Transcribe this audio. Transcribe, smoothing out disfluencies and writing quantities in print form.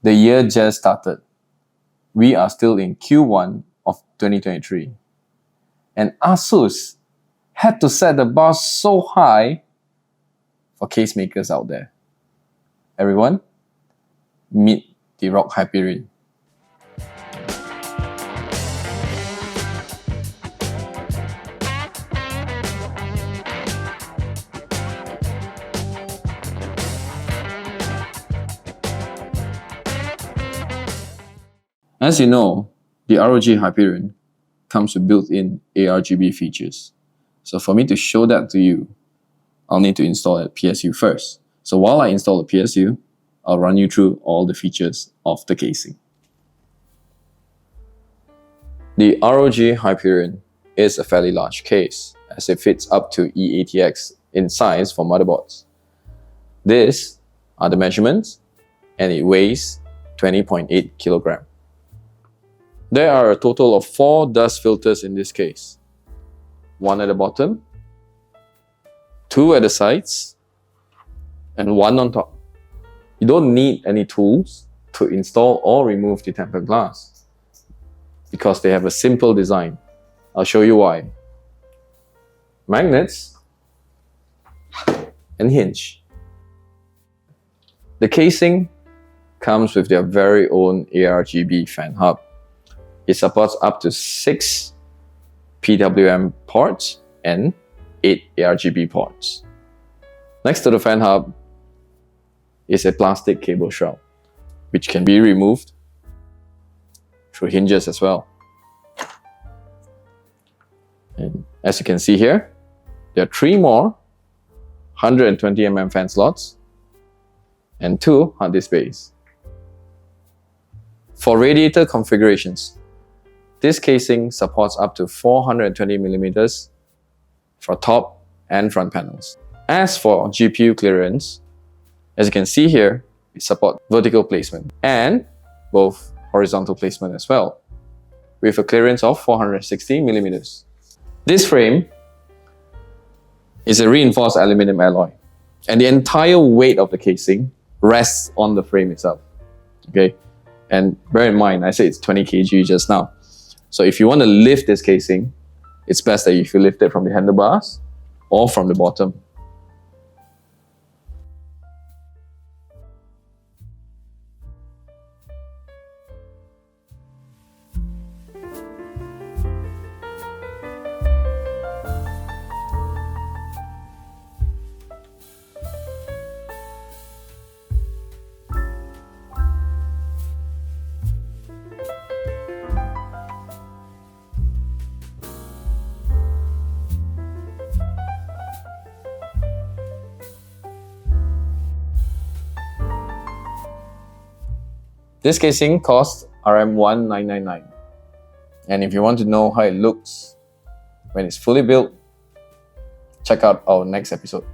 The year just started. We are still in Q1 of 2023. And Asus had to set the bar so high for case makers out there. Everyone, meet the ROG Hyperion. As you know, the ROG Hyperion comes with built-in ARGB features. So for me to show that to you, I'll need to install a PSU first. So while I install the PSU, I'll run you through all the features of the casing. The ROG Hyperion is a fairly large case, as it fits up to eATX in size for motherboards. These are the measurements, and it weighs 20.8 kilograms. There are a total of 4 dust filters in this case. 1 at the bottom, 2 at the sides, and 1 on top. You don't need any tools to install or remove the tempered glass because they have a simple design. I'll show you why. Magnets and hinge. The casing comes with their very own ARGB fan hub. It supports up to 6 PWM ports and 8 ARGB ports. Next to the fan hub is a plastic cable shroud, which can be removed through hinges as well. And as you can see here, there are 3 more 120mm fan slots and 2 hard disk bays. For radiator configurations, this casing supports up to 420mm for top and front panels. As for GPU clearance, as you can see here, it supports vertical placement and both horizontal placement as well, with a clearance of 460mm. This frame is a reinforced aluminum alloy, and the entire weight of the casing rests on the frame itself. Okay, and bear in mind, I said it's 20 kg just now. So if you want to lift this casing, it's best that if you lift it from the handlebars or from the bottom. This casing costs RM1999. And if you want to know how it looks when it's fully built, check out our next episode.